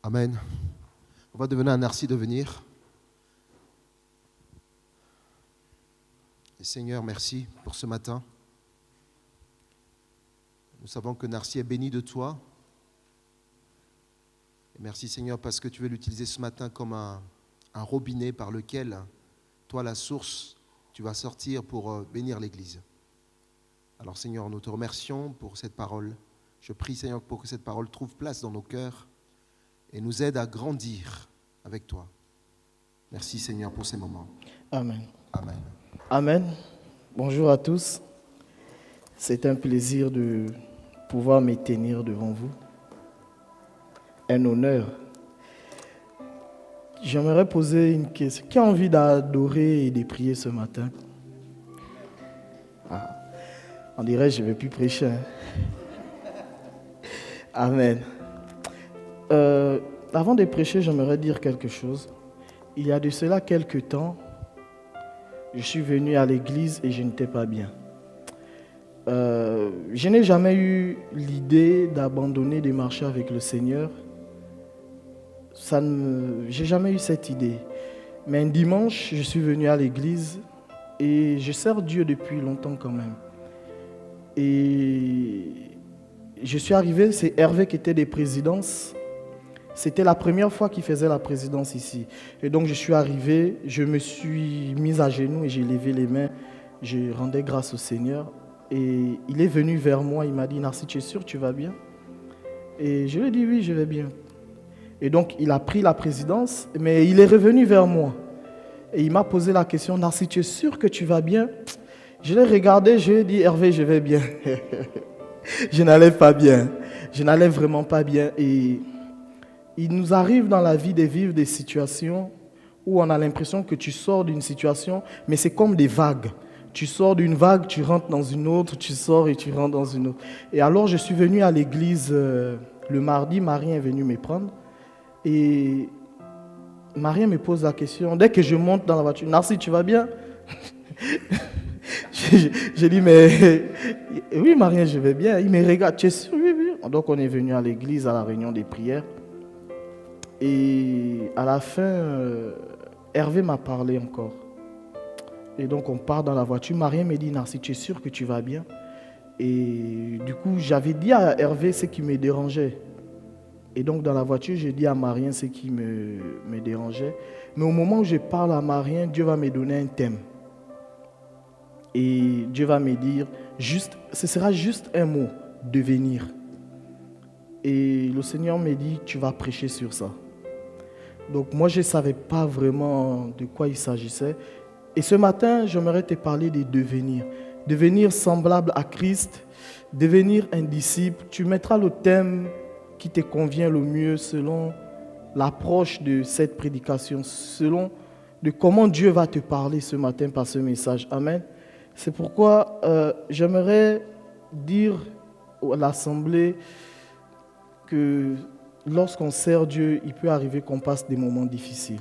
Amen. On va devenir un merci de venir. Et Seigneur, merci pour ce matin. Nous savons que Narcy est béni de toi. Et merci Seigneur parce que tu veux l'utiliser ce matin comme un robinet par lequel, toi la source, tu vas sortir pour bénir l'Église. Alors Seigneur, nous te remercions pour cette parole. Je prie Seigneur pour que cette parole trouve place dans nos cœurs et nous aide à grandir avec toi. Merci Seigneur pour ces moments. Amen. Amen. Amen. Bonjour à tous. C'est un plaisir de pouvoir me tenir devant vous. Un honneur. J'aimerais poser une question. Qui a envie d'adorer et de prier ce matin? On dirait que je ne vais plus prêcher. Hein? Amen. Avant de prêcher, j'aimerais dire quelque chose. Il y a de cela quelques temps, je suis venu à l'église et je n'étais pas bien. Je n'ai jamais eu l'idée d'abandonner de marcher avec le Seigneur. J'ai jamais eu cette idée. Mais un dimanche, je suis venu à l'église et je sers Dieu depuis longtemps quand même. Et je suis arrivé, c'est Hervé qui était des présidences. C'était la première fois qu'il faisait la présidence ici. Et donc je suis arrivé, je me suis mis à genoux et j'ai levé les mains. Je rendais grâce au Seigneur. Et il est venu vers moi, il m'a dit, Narcy, tu es sûr, tu vas bien? Et je lui ai dit, oui, je vais bien. Et donc il a pris la présidence, mais il est revenu vers moi. Et il m'a posé la question, Narcy, tu es sûr que tu vas bien? Je l'ai regardé, je lui ai dit, Hervé, je vais bien. Je n'allais pas bien. Je n'allais vraiment pas bien. Et il nous arrive dans la vie de vivre des situations où on a l'impression que tu sors d'une situation, mais c'est comme des vagues. Tu sors d'une vague, tu rentres dans une autre, tu sors et tu rentres dans une autre. Et alors je suis venu à l'église le mardi, Marie est venue me prendre. Et Marie me pose la question, dès que je monte dans la voiture, Narcy, tu vas bien? J'ai dit, mais oui, Marie, je vais bien. Il me regarde, tu es sûr? Oui, oui. Donc on est venu à l'église à la réunion des prières. Et à la fin, Hervé m'a parlé encore. Et donc on part dans la voiture. Marie me dit, Narcy, tu es sûr que tu vas bien? Et du coup, j'avais dit à Hervé ce qui me dérangeait. Et donc dans la voiture, j'ai dit à Marien ce qui me dérangeait. Mais au moment où je parle à Marien, Dieu va me donner un thème. Et Dieu va me dire, ce sera juste un mot, devenir. Et le Seigneur me dit, tu vas prêcher sur ça. Donc moi, je ne savais pas vraiment de quoi il s'agissait. Et ce matin, j'aimerais te parler de devenir. Devenir semblable à Christ, devenir un disciple. Tu mettras le thème qui te convient le mieux selon l'approche de cette prédication, selon de comment Dieu va te parler ce matin par ce message. Amen. C'est pourquoi j'aimerais dire à l'Assemblée que lorsqu'on sert Dieu, il peut arriver qu'on passe des moments difficiles.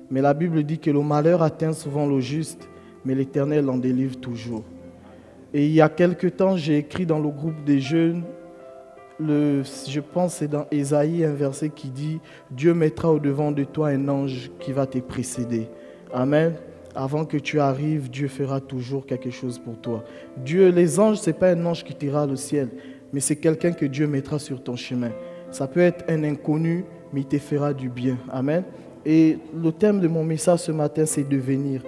Mais la Bible dit que le malheur atteint souvent le juste, mais l'Éternel en délivre toujours. Et il y a quelque temps, j'ai écrit dans le groupe des jeunes, je pense que c'est dans Ésaïe un verset qui dit « Dieu mettra au-devant de toi un ange qui va te précéder. » Amen. Avant que tu arrives, Dieu fera toujours quelque chose pour toi. Dieu, les anges, ce n'est pas un ange qui t'ira au ciel, mais c'est quelqu'un que Dieu mettra sur ton chemin. Ça peut être un inconnu, mais il te fera du bien. Amen. Et le thème de mon message ce matin, c'est devenir.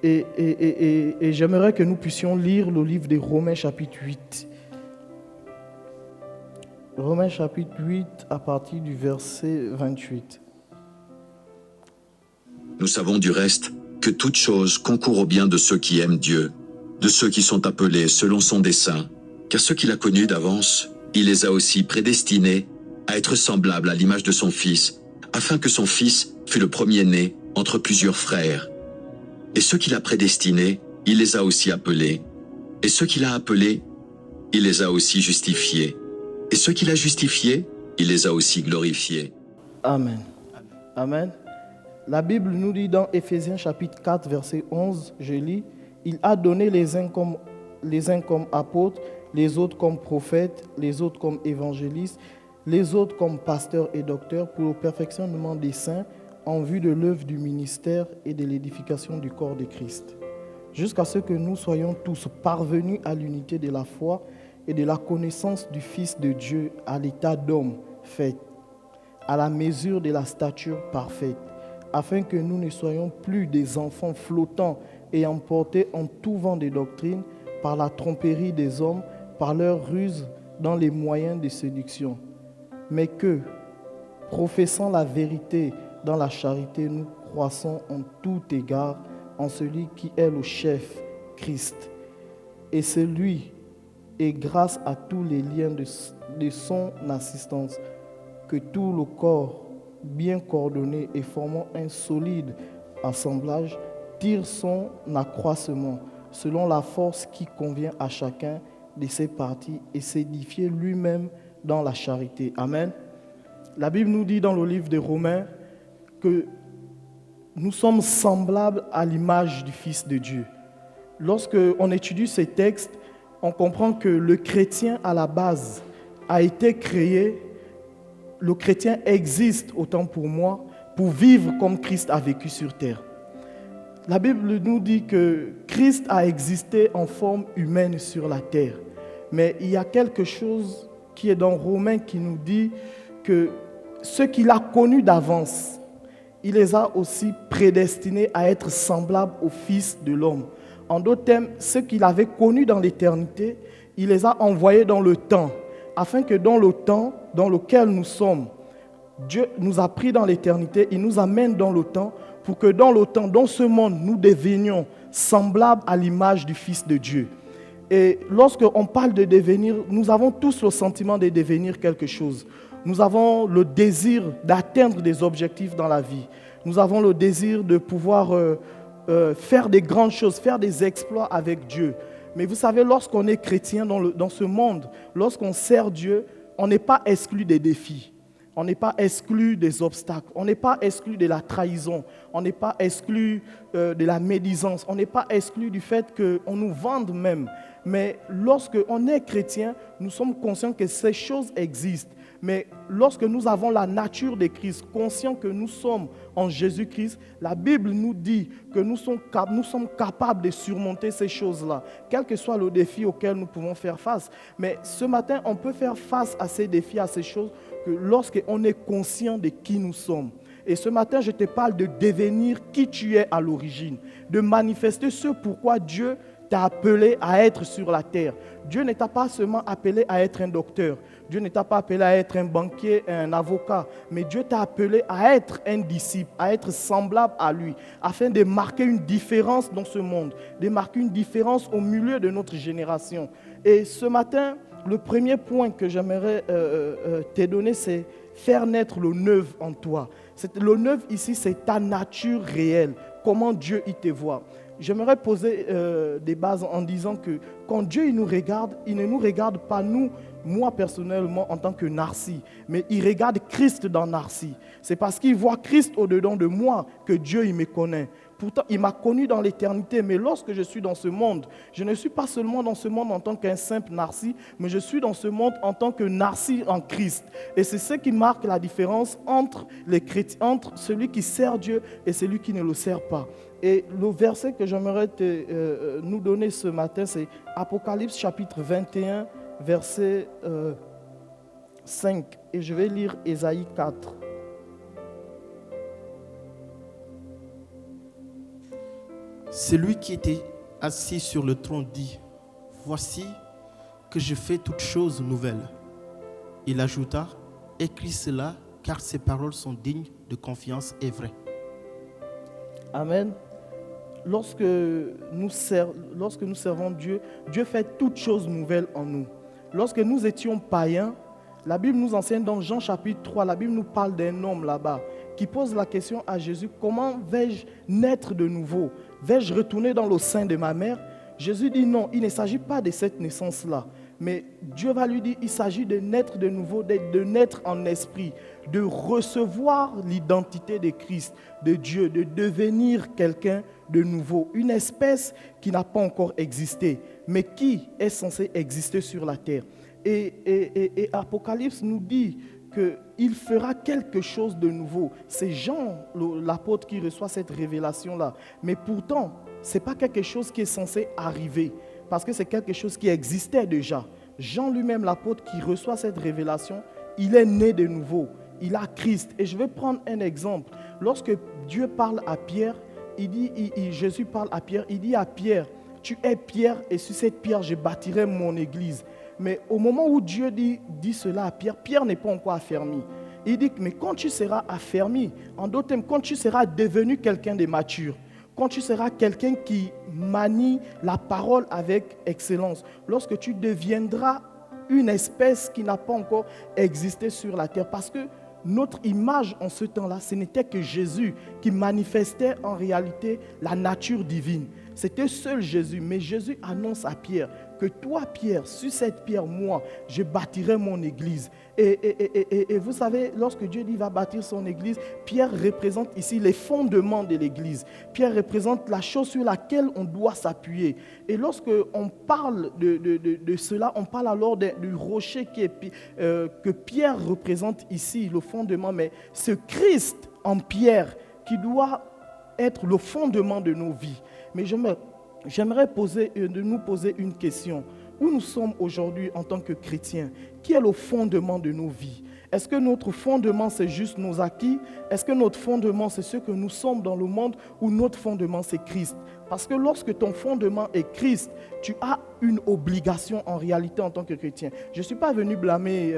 Et j'aimerais que nous puissions lire le livre de Romains chapitre 8. Romains chapitre 8 à partir du verset 28. Nous savons du reste que toute chose concourt au bien de ceux qui aiment Dieu, de ceux qui sont appelés selon son dessein, car ceux qu'il a connus d'avance, il les a aussi prédestinés à être semblables à l'image de son Fils, afin que son Fils fût le premier-né entre plusieurs frères. Et ceux qu'il a prédestinés, il les a aussi appelés. Et ceux qu'il a appelés, il les a aussi justifiés. Et ceux qu'il a justifiés, il les a aussi glorifiés. Amen. Amen. La Bible nous dit dans Éphésiens chapitre 4, verset 11, je lis, « Il a donné les uns comme apôtres, les autres comme prophètes, les autres comme évangélistes, les autres comme pasteurs et docteurs pour le perfectionnement des saints en vue de l'œuvre du ministère et de l'édification du corps de Christ, jusqu'à ce que nous soyons tous parvenus à l'unité de la foi et de la connaissance du Fils de Dieu à l'état d'homme fait, à la mesure de la stature parfaite, afin que nous ne soyons plus des enfants flottants et emportés en tout vent de doctrine par la tromperie des hommes, par leur ruse dans les moyens de séduction, mais que, professant la vérité dans la charité, nous croissons en tout égard en celui qui est le chef, Christ. Et c'est lui, et grâce à tous les liens de son assistance, que tout le corps, bien coordonné et formant un solide assemblage, tire son accroissement selon la force qui convient à chacun de ses parties et s'édifier lui-même dans la charité. Amen. La Bible nous dit dans le livre des Romains que nous sommes semblables à l'image du Fils de Dieu. Lorsqu'on étudie ces textes, on comprend que le chrétien à la base a été créé, le chrétien existe, autant pour moi, pour vivre comme Christ a vécu sur terre. La Bible nous dit que Christ a existé en forme humaine sur la terre. Mais il y a quelque chose qui est dans Romains qui nous dit que ceux qu'il a connus d'avance, il les a aussi prédestinés à être semblables au Fils de l'homme. En d'autres termes, ceux qu'il avait connus dans l'éternité, il les a envoyés dans le temps, afin que dans le temps dans lequel nous sommes, Dieu nous a pris dans l'éternité, il nous amène dans le temps, pour que dans le temps, dans ce monde, nous devenions semblables à l'image du Fils de Dieu. Et lorsqu'on parle de devenir, nous avons tous le sentiment de devenir quelque chose. Nous avons le désir d'atteindre des objectifs dans la vie. Nous avons le désir de pouvoir faire des grandes choses, faire des exploits avec Dieu. Mais vous savez, lorsqu'on est chrétien dans ce monde, lorsqu'on sert Dieu, on n'est pas exclu des défis. On n'est pas exclu des obstacles. On n'est pas exclu de la trahison. On n'est pas exclu de la médisance. On n'est pas exclu du fait qu'on nous vende même. Mais lorsqu'on est chrétien, nous sommes conscients que ces choses existent. Mais lorsque nous avons la nature de Christ, conscients que nous sommes en Jésus-Christ, la Bible nous dit que nous sommes capables de surmonter ces choses-là, quel que soit le défi auquel nous pouvons faire face. Mais ce matin, on peut faire face à ces défis, à ces choses, que lorsqu'on est conscient de qui nous sommes. Et ce matin, je te parle de devenir qui tu es à l'origine, de manifester ce pourquoi Dieu t'a appelé à être sur la terre. Dieu ne t'a pas seulement appelé à être un docteur. Dieu ne t'a pas appelé à être un banquier, un avocat. Mais Dieu t'a appelé à être un disciple, à être semblable à lui, afin de marquer une différence dans ce monde, de marquer une différence au milieu de notre génération. Et ce matin, le premier point que j'aimerais te donner, c'est faire naître le neuf en toi. Le neuf ici, c'est ta nature réelle, comment Dieu il te voit. J'aimerais poser des bases en disant que quand Dieu il nous regarde, il ne nous regarde pas nous, moi personnellement en tant que Narcy, mais il regarde Christ dans Narcy. C'est parce qu'il voit Christ au-dedans de moi que Dieu il me connaît. Pourtant, il m'a connu dans l'éternité, mais lorsque je suis dans ce monde, je ne suis pas seulement dans ce monde en tant qu'un simple Narcy, mais je suis dans ce monde en tant que Narcy en Christ. Et c'est ce qui marque la différence entre les chrétiens, entre celui qui sert Dieu et celui qui ne le sert pas. Et le verset que j'aimerais nous donner ce matin, c'est Apocalypse chapitre 21, verset 5. Et je vais lire Ésaïe 4. Celui qui était assis sur le trône dit, « Voici que je fais toutes choses nouvelles. » Il ajouta, « Écris cela, car ces paroles sont dignes de confiance et vraies. » Amen. Lorsque nous servons Dieu, Dieu fait toutes choses nouvelles en nous. Lorsque nous étions païens, la Bible nous enseigne dans Jean chapitre 3, la Bible nous parle d'un homme là-bas qui pose la question à Jésus, comment vais-je naître de nouveau? Vais-je retourner dans le sein de ma mère? Jésus dit non, il ne s'agit pas de cette naissance-là. Mais Dieu va lui dire, il s'agit de naître de nouveau, de naître en esprit, de recevoir l'identité de Christ, de Dieu, de devenir quelqu'un de nouveau, une espèce qui n'a pas encore existé, mais qui est censée exister sur la terre. Et Apocalypse nous dit qu'il fera quelque chose de nouveau. C'est Jean, l'apôtre, qui reçoit cette révélation-là. Mais pourtant, ce n'est pas quelque chose qui est censé arriver, parce que c'est quelque chose qui existait déjà. Jean lui-même, l'apôtre, qui reçoit cette révélation, il est né de nouveau. Il a Christ. Et je vais prendre un exemple. Lorsque Dieu parle à Pierre, Jésus parle à Pierre, il dit à Pierre, tu es Pierre et sur cette pierre, je bâtirai mon église. Mais au moment où Dieu dit cela à Pierre, Pierre n'est pas encore affermi. Il dit, mais quand tu seras affermi, en d'autres termes, quand tu seras devenu quelqu'un de mature, quand tu seras quelqu'un qui manie la parole avec excellence, lorsque tu deviendras une espèce qui n'a pas encore existé sur la terre, parce que notre image en ce temps-là, ce n'était que Jésus qui manifestait en réalité la nature divine. C'était seul Jésus, mais Jésus annonce à Pierre que toi, Pierre, sur cette pierre, moi, je bâtirai mon église. Et vous savez, lorsque Dieu dit qu'il va bâtir son église, Pierre représente ici les fondements de l'église. Pierre représente la chose sur laquelle on doit s'appuyer. Et lorsque on parle de cela, on parle alors du rocher que Pierre représente ici, le fondement, mais ce Christ en pierre qui doit être le fondement de nos vies. Mais j'aimerais nous poser une question. Où nous sommes aujourd'hui en tant que chrétiens? Qui est le fondement de nos vies? Est-ce que notre fondement, c'est juste nos acquis? Est-ce que notre fondement, c'est ce que nous sommes dans le monde? Ou notre fondement, c'est Christ? Parce que lorsque ton fondement est Christ, tu as une obligation en réalité en tant que chrétien. Je ne suis pas venu blâmer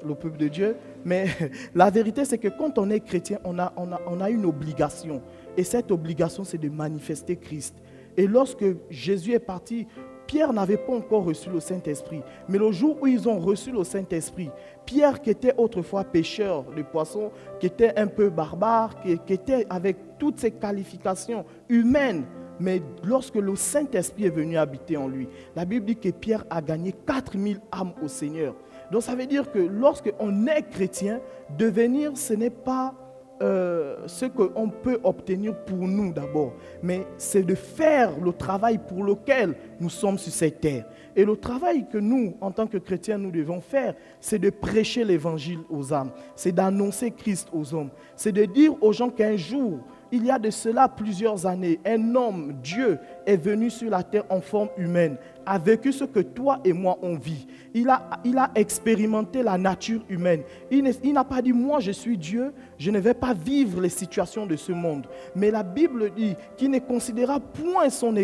le peuple de Dieu, mais la vérité, c'est que quand on est chrétien, on a une obligation. Et cette obligation, c'est de manifester Christ. Et lorsque Jésus est parti, Pierre n'avait pas encore reçu le Saint-Esprit. Mais le jour où ils ont reçu le Saint-Esprit, Pierre, qui était autrefois pêcheur de poissons, qui était un peu barbare, qui était avec toutes ses qualifications humaines, mais lorsque le Saint-Esprit est venu habiter en lui, la Bible dit que Pierre a gagné 4000 âmes au Seigneur. Donc ça veut dire que lorsqu'on est chrétien, devenir, ce n'est pas ce qu'on peut obtenir pour nous d'abord, mais c'est de faire le travail pour lequel nous sommes sur cette terre. Et le travail que nous, en tant que chrétiens, nous devons faire, c'est de prêcher l'évangile aux âmes, c'est d'annoncer Christ aux hommes, c'est de dire aux gens qu'un jour, il y a de cela plusieurs années, un homme, Dieu, est venu sur la terre en forme humaine, a vécu ce que toi et moi on vit. Il a expérimenté la nature humaine. Il n'a pas dit, moi je suis Dieu, je ne vais pas vivre les situations de ce monde. Mais la Bible dit qu'il ne considéra point son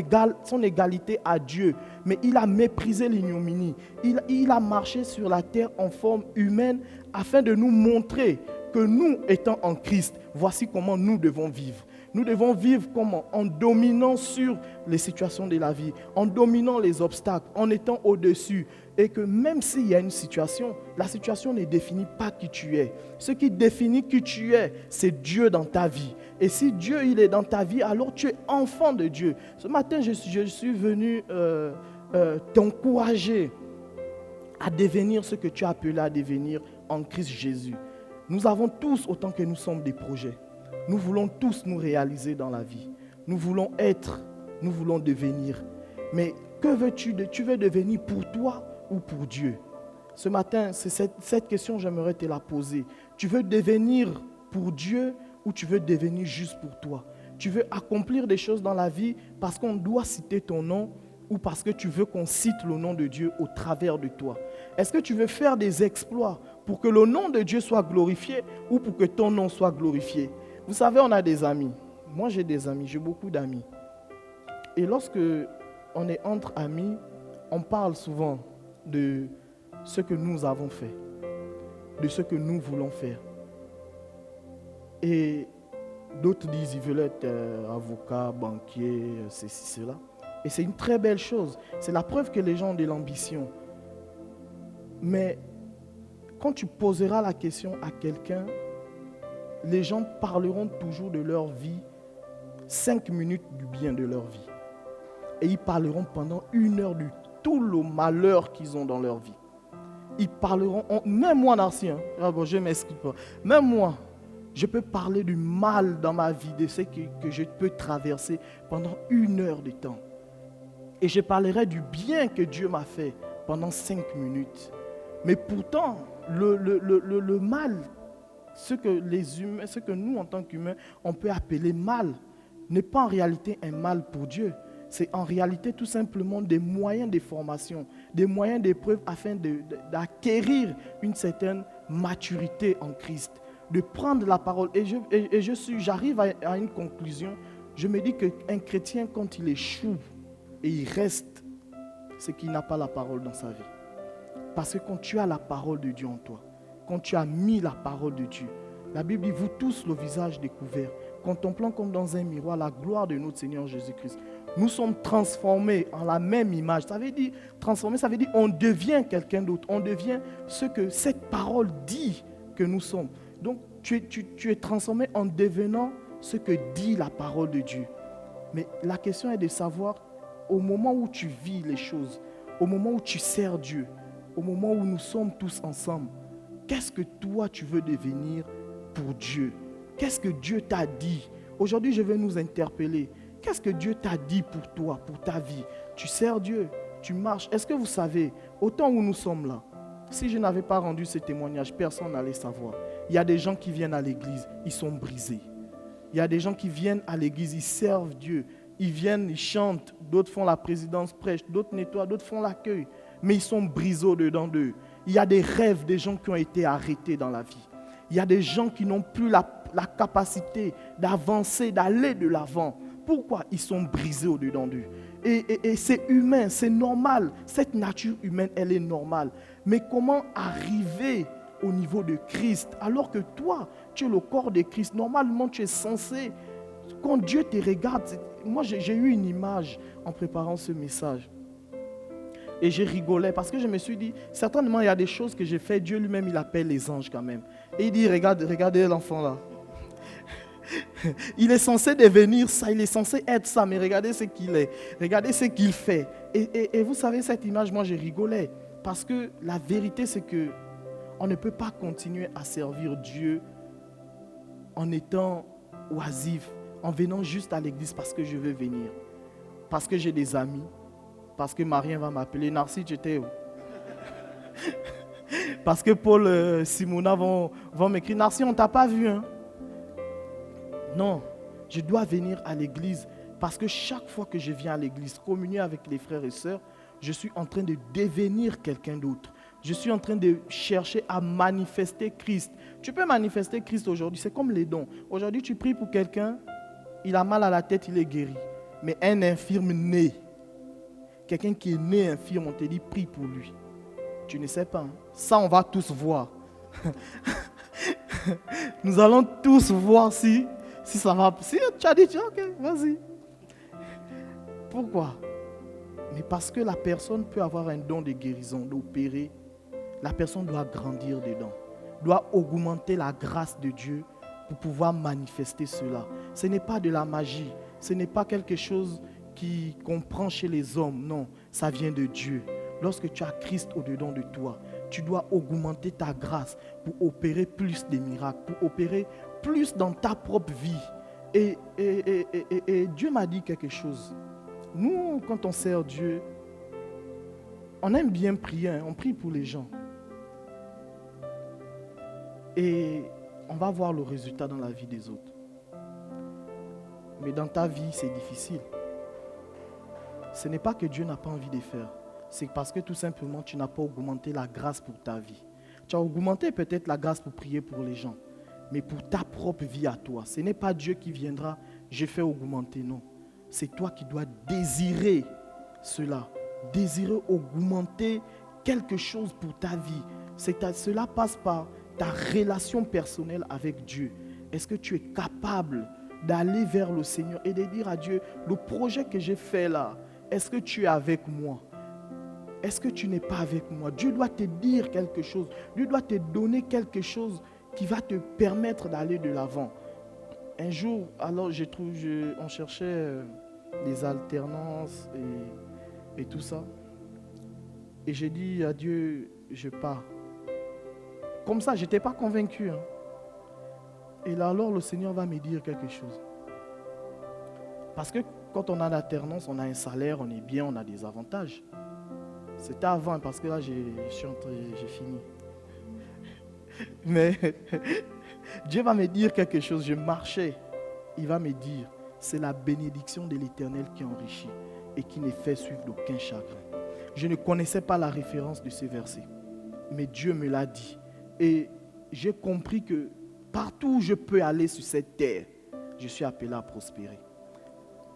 égalité à Dieu, mais il a méprisé l'ignominie. Il a marché sur la terre en forme humaine afin de nous montrer que nous, étant en Christ, voici comment nous devons vivre. Nous devons vivre comment? En dominant sur les situations de la vie, en dominant les obstacles, en étant au-dessus. Et que même s'il y a une situation, la situation ne définit pas qui tu es. Ce qui définit qui tu es, c'est Dieu dans ta vie. Et si Dieu il est dans ta vie, alors tu es enfant de Dieu. Ce matin, je suis venu t'encourager à devenir ce que tu as appelé à devenir en Christ Jésus. Nous avons tous, autant que nous sommes, des projets. Nous voulons tous nous réaliser dans la vie. Nous voulons être, nous voulons devenir. Mais que veux-tu? Tu veux devenir pour toi ou pour Dieu? Ce matin, c'est cette question, j'aimerais te la poser. Tu veux devenir pour Dieu ou tu veux devenir juste pour toi? Tu veux accomplir des choses dans la vie parce qu'on doit citer ton nom ou parce que tu veux qu'on cite le nom de Dieu au travers de toi? Est-ce que tu veux faire des exploits pour que le nom de Dieu soit glorifié ou pour que ton nom soit glorifié? Vous savez, on a des amis. Moi, j'ai des amis, j'ai beaucoup d'amis. Et lorsque on est entre amis, on parle souvent de ce que nous avons fait, de ce que nous voulons faire. Et d'autres disent qu'ils veulent être avocats, banquiers, ceci, cela. Et c'est une très belle chose. C'est la preuve que les gens ont de l'ambition. Mais quand tu poseras la question à quelqu'un, les gens parleront toujours de leur vie, 5 minutes du bien de leur vie. Et ils parleront pendant 1 heure de tout le malheur qu'ils ont dans leur vie. Ils parleront, même moi Narcy, je ne m'explique pas, même moi, je peux parler du mal dans ma vie, de ce que je peux traverser pendant 1 heure de temps. Et je parlerai du bien que Dieu m'a fait pendant 5 minutes. Mais pourtant, le mal, ce que les humains, ce que nous en tant qu'humains, on peut appeler mal, n'est pas en réalité un mal pour Dieu. C'est en réalité tout simplement des moyens de formation, des moyens d'épreuve afin d'acquérir une certaine maturité en Christ, de prendre la parole. Et j'arrive à une conclusion. Je me dis qu'un chrétien, quand il échoue et il reste, c'est qu'il n'a pas la parole dans sa vie. Parce que quand tu as la parole de Dieu en toi, quand tu as mis la parole de Dieu, la Bible dit, vous tous le visage découvert, contemplant comme dans un miroir la gloire de notre Seigneur Jésus-Christ. Nous sommes transformés en la même image. Ça veut dire, transformer, ça veut dire on devient quelqu'un d'autre. On devient ce que cette parole dit que nous sommes. Donc, tu es transformé en devenant ce que dit la parole de Dieu. Mais la question est de savoir, au moment où tu vis les choses, au moment où tu sers Dieu, au moment où nous sommes tous ensemble, qu'est-ce que toi tu veux devenir pour Dieu? Qu'est-ce que Dieu t'a dit? Aujourd'hui, je vais nous interpeller. Qu'est-ce que Dieu t'a dit pour toi, pour ta vie? Tu sers Dieu, tu marches. Est-ce que vous savez, au temps où nous sommes là, si je n'avais pas rendu ce témoignage, personne n'allait savoir. Il y a des gens qui viennent à l'église, ils sont brisés. Il y a des gens qui viennent à l'église, ils servent Dieu. Ils viennent, ils chantent, d'autres font la présidence, prêchent, d'autres nettoient, d'autres font l'accueil. Mais ils sont brisés au-dedans d'eux. Il y a des rêves des gens qui ont été arrêtés dans la vie. Il y a des gens qui n'ont plus la capacité d'avancer, d'aller de l'avant. Pourquoi? Ils sont brisés au-dedans d'eux. Et c'est humain, c'est normal. Cette nature humaine, elle est normale. Mais comment arriver au niveau de Christ alors que toi, tu es le corps de Christ? Normalement, tu es censé, quand Dieu te regarde, moi j'ai eu une image en préparant ce message. Et je rigolais parce que je me suis dit, certainement il y a des choses que j'ai fait, Dieu lui-même il appelle les anges quand même. Et il dit, regardez l'enfant là. Il est censé devenir ça, il est censé être ça, mais regardez ce qu'il est, regardez ce qu'il fait. Et vous savez, cette image, moi je rigolais. Parce que la vérité c'est que on ne peut pas continuer à servir Dieu en étant oisif, en venant juste à l'église parce que je veux venir. Parce que j'ai des amis. Parce que Marien va m'appeler. Narcisse, j'étais où? Parce que Paul, Simona vont m'écrire. Narcisse, on ne t'a pas vu. Hein? Non, je dois venir à l'église. Parce que chaque fois que je viens à l'église, communier avec les frères et sœurs, je suis en train de devenir quelqu'un d'autre. Je suis en train de chercher à manifester Christ. Tu peux manifester Christ aujourd'hui. C'est comme les dons. Aujourd'hui, tu pries pour quelqu'un, il a mal à la tête, il est guéri. Mais un infirme né, quelqu'un qui est né infirme, on te dit prie pour lui. Tu ne sais pas. Hein? Ça, on va tous voir. Nous allons tous voir si ça va. Si tu as dit, ok, vas-y. Pourquoi? Mais parce que la personne peut avoir un don de guérison, d'opérer. La personne doit grandir dedans. Doit augmenter la grâce de Dieu pour pouvoir manifester cela. Ce n'est pas de la magie. Ce n'est pas quelque chose qu'on prend chez les hommes. Non, ça vient de Dieu. Lorsque tu as Christ au-dedans de toi, tu dois augmenter ta grâce pour opérer plus de miracles, pour opérer plus dans ta propre vie. Et Dieu m'a dit quelque chose. Nous, quand on sert Dieu, on aime bien prier, hein, on prie pour les gens. Et on va voir le résultat dans la vie des autres. Mais dans ta vie, c'est difficile. Ce n'est pas que Dieu n'a pas envie de faire. C'est parce que tout simplement, tu n'as pas augmenté la grâce pour ta vie. Tu as augmenté peut-être la grâce pour prier pour les gens. Mais pour ta propre vie à toi, ce n'est pas Dieu qui viendra, je fais augmenter, non. C'est toi qui dois désirer cela. Désirer augmenter quelque chose pour ta vie. Cela passe par ta relation personnelle avec Dieu. Est-ce que tu es capable d'aller vers le Seigneur et de dire à Dieu, le projet que j'ai fait là, est-ce que tu es avec moi? Est-ce que tu n'es pas avec moi? Dieu doit te dire quelque chose. Dieu doit te donner quelque chose qui va te permettre d'aller de l'avant. Un jour, alors on cherchait des alternances et tout ça. Et j'ai dit à Dieu, je pars. Comme ça, je n'étais pas convaincu. Hein. Et là, alors, le Seigneur va me dire quelque chose. Parce que quand on a l'alternance, on a un salaire, on est bien, on a des avantages. C'était avant, parce que là, j'ai fini. Mais Dieu va me dire quelque chose. Je marchais. Il va me dire, c'est la bénédiction de l'Éternel qui enrichit et qui ne fait suivre d'aucun chagrin. Je ne connaissais pas la référence de ce verset, mais Dieu me l'a dit. Et j'ai compris que partout où je peux aller sur cette terre, je suis appelé à prospérer.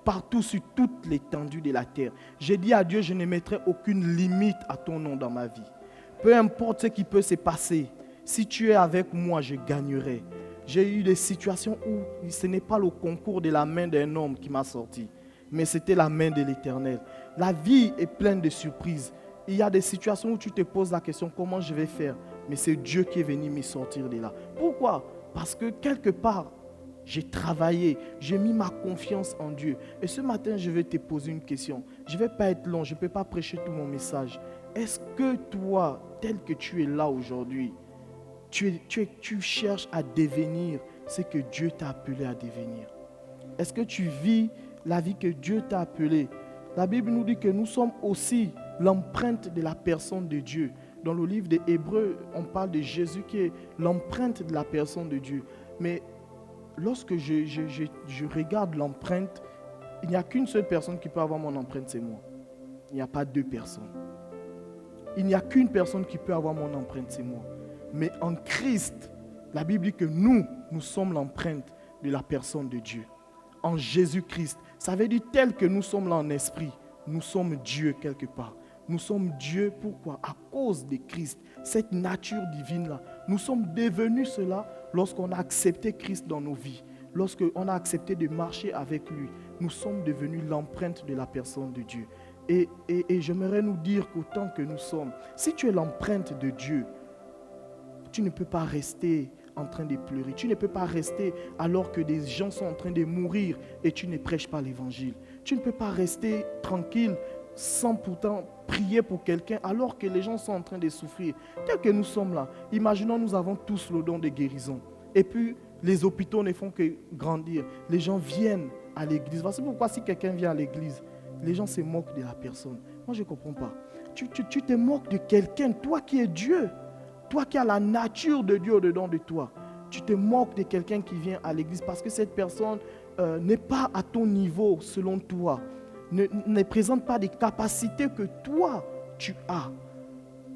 Partout sur toute l'étendue de la terre. J'ai dit à Dieu, je ne mettrai aucune limite à ton nom dans ma vie. Peu importe ce qui peut se passer, si tu es avec moi, je gagnerai. J'ai eu des situations où ce n'est pas le concours de la main d'un homme qui m'a sorti, mais c'était la main de l'Éternel. La vie est pleine de surprises. Il y a des situations où tu te poses la question, comment je vais faire? Mais c'est Dieu qui est venu me sortir de là. Pourquoi? Parce que quelque part, j'ai travaillé, j'ai mis ma confiance en Dieu. Et ce matin, je vais te poser une question. Je ne vais pas être long, je ne peux pas prêcher tout mon message. Est-ce que toi, tel que tu es là aujourd'hui, tu cherches à devenir ce que Dieu t'a appelé à devenir? Est-ce que tu vis la vie que Dieu t'a appelée? La Bible nous dit que nous sommes aussi l'empreinte de la personne de Dieu. Dans le livre des Hébreux, on parle de Jésus qui est l'empreinte de la personne de Dieu. Mais lorsque je regarde l'empreinte, il n'y a qu'une seule personne qui peut avoir mon empreinte, c'est moi. Il n'y a pas deux personnes. Il n'y a qu'une personne qui peut avoir mon empreinte, c'est moi. Mais en Christ, la Bible dit que nous sommes l'empreinte de la personne de Dieu. En Jésus-Christ, ça veut dire tel que nous sommes là en esprit, nous sommes Dieu quelque part. Nous sommes Dieu, pourquoi? À cause de Christ, cette nature divine-là. Nous sommes devenus cela lorsqu'on a accepté Christ dans nos vies. Lorsqu'on a accepté de marcher avec lui, nous sommes devenus l'empreinte de la personne de Dieu. Et j'aimerais nous dire qu'autant que nous sommes, si tu es l'empreinte de Dieu, tu ne peux pas rester en train de pleurer. Tu ne peux pas rester alors que des gens sont en train de mourir et tu ne prêches pas l'évangile. Tu ne peux pas rester tranquille sans pourtant prier pour quelqu'un alors que les gens sont en train de souffrir. Tel que nous sommes là, imaginons nous avons tous le don de guérison. Et puis les hôpitaux ne font que grandir. Les gens viennent à l'église. Voici pourquoi si quelqu'un vient à l'église, les gens se moquent de la personne. Moi je ne comprends pas. Tu te moques de quelqu'un, toi qui es Dieu. Toi qui as la nature de Dieu au-dedans de toi, tu te moques de quelqu'un qui vient à l'église parce que cette personne n'est pas à ton niveau selon toi, ne présente pas des capacités que toi tu as.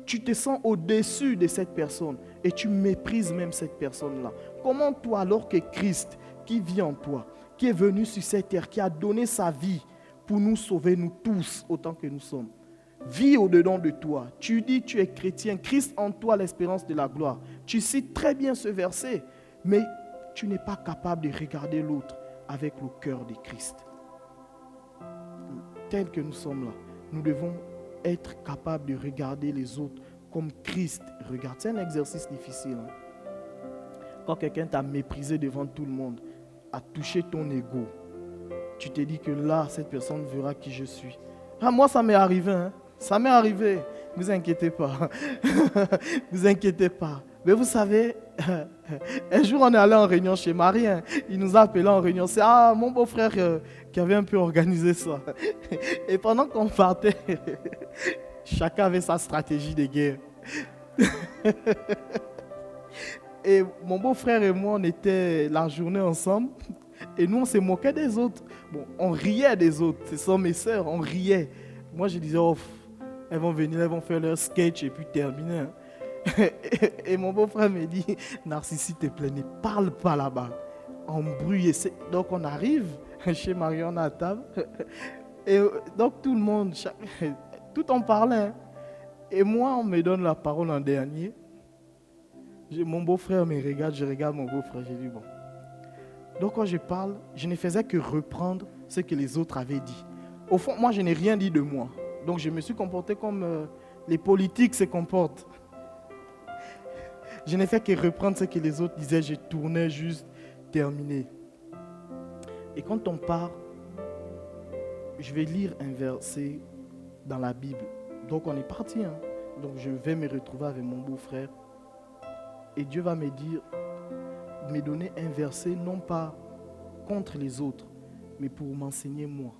Tu te sens au-dessus de cette personne et tu méprises même cette personne-là. Comment toi, alors que Christ qui vit en toi, qui est venu sur cette terre, qui a donné sa vie pour nous sauver, nous tous, autant que nous sommes, vis au-dedans de toi. Tu dis tu es chrétien, Christ en toi l'espérance de la gloire. Tu cites très bien ce verset, mais tu n'es pas capable de regarder l'autre avec le cœur de Christ. Tel que nous sommes là, nous devons être capables de regarder les autres comme Christ regarde. C'est un exercice difficile. Quand quelqu'un t'a méprisé devant tout le monde, a touché ton ego, tu te dis que là, cette personne verra qui je suis. Ah, moi, ça m'est arrivé. Ça m'est arrivé. Ne vous inquiétez pas. Ne vous inquiétez pas. Mais vous savez, un jour on est allé en réunion chez Marie. Il nous a appelés en réunion. C'est mon beau-frère qui avait un peu organisé ça. Et pendant qu'on partait, chacun avait sa stratégie de guerre. Et mon beau-frère et moi, on était la journée ensemble. Et nous, on se moquait des autres. Bon, on riait des autres. Ce sont mes sœurs, on riait. Moi, je disais, elles vont venir, elles vont faire leur sketch et puis terminer. Et mon beau-frère me dit, Narcisse, s'il te plaît, ne parle pas là-bas. Embrouillé. Donc, on arrive chez Marion à table. Et donc, tout le monde, tout en parlait. Et moi, on me donne la parole en dernier. Mon beau-frère me regarde, je regarde mon beau-frère. J'ai dit, bon. Donc, quand je parle, je ne faisais que reprendre ce que les autres avaient dit. Au fond, moi, je n'ai rien dit de moi. Donc, je me suis comporté comme les politiques se comportent. Je n'ai fait que reprendre ce que les autres disaient. Je tournais juste, terminé. Et quand on part, je vais lire un verset dans la Bible. Donc, on est parti. Donc, je vais me retrouver avec mon beau-frère. Et Dieu va me dire, me donner un verset, non pas contre les autres, mais pour m'enseigner moi.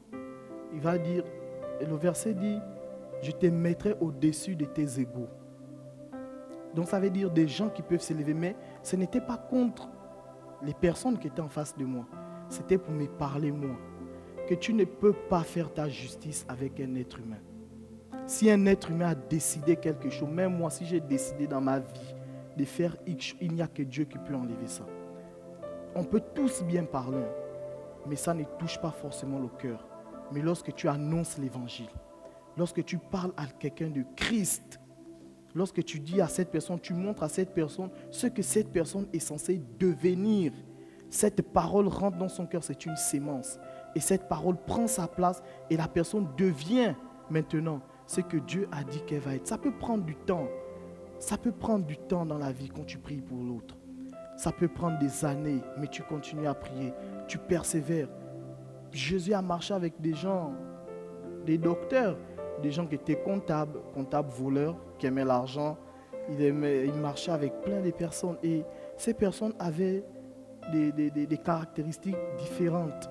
Il va dire, et le verset dit, je te mettrai au-dessus de tes égaux. Donc ça veut dire des gens qui peuvent s'élever, mais ce n'était pas contre les personnes qui étaient en face de moi. C'était pour me parler moi. Que tu ne peux pas faire ta justice avec un être humain. Si un être humain a décidé quelque chose, même moi, si j'ai décidé dans ma vie de faire X, il n'y a que Dieu qui peut enlever ça. On peut tous bien parler, mais ça ne touche pas forcément le cœur. Mais lorsque tu annonces l'évangile, lorsque tu parles à quelqu'un de Christ, lorsque tu dis à cette personne, tu montres à cette personne ce que cette personne est censée devenir, cette parole rentre dans son cœur, c'est une sémence. Et cette parole prend sa place et la personne devient maintenant ce que Dieu a dit qu'elle va être. Ça peut prendre du temps. Ça peut prendre du temps dans la vie quand tu pries pour l'autre. Ça peut prendre des années, mais tu continues à prier. Tu persévères. Jésus a marché avec des gens, des docteurs, des gens qui étaient comptables voleurs, qui aimaient l'argent. Il marchait avec plein de personnes. Et ces personnes avaient des caractéristiques différentes.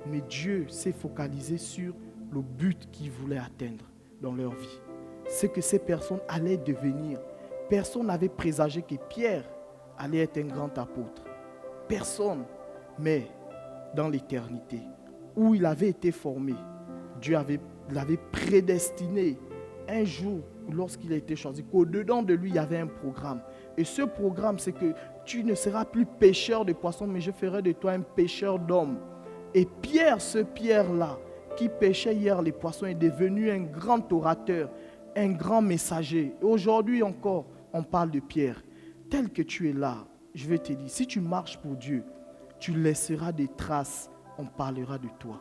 Mais Dieu s'est focalisé sur le but qu'il voulait atteindre dans leur vie. Ce que ces personnes allaient devenir. Personne n'avait présagé que Pierre allait être un grand apôtre. Personne. Mais dans l'éternité, où il avait été formé, Dieu l'avait prédestiné un jour lorsqu'il a été choisi, qu'au-dedans de lui, il y avait un programme. Et ce programme, c'est que tu ne seras plus pêcheur de poissons, mais je ferai de toi un pêcheur d'hommes. Et Pierre, ce Pierre-là, qui pêchait hier les poissons, est devenu un grand orateur, un grand messager. Et aujourd'hui encore, on parle de Pierre. Tel que tu es là, je vais te dire, si tu marches pour Dieu, tu laisseras des traces, on parlera de toi.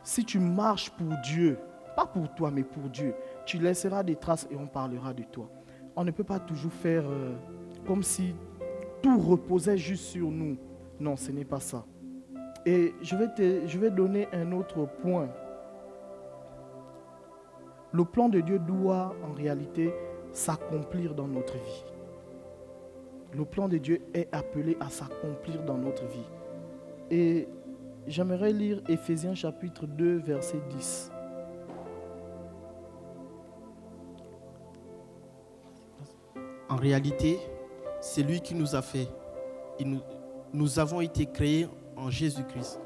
Si tu marches pour Dieu, pas pour toi, mais pour Dieu, tu laisseras des traces et on parlera de toi. On ne peut pas toujours faire comme si tout reposait juste sur nous. Non, ce n'est pas ça. Et je vais donner un autre point. Le plan de Dieu doit en réalité s'accomplir dans notre vie. Le plan de Dieu est appelé à s'accomplir dans notre vie. Et j'aimerais lire Éphésiens chapitre 2, verset 10. En réalité, c'est lui qui nous a fait. Nous avons été créés en Jésus-Christ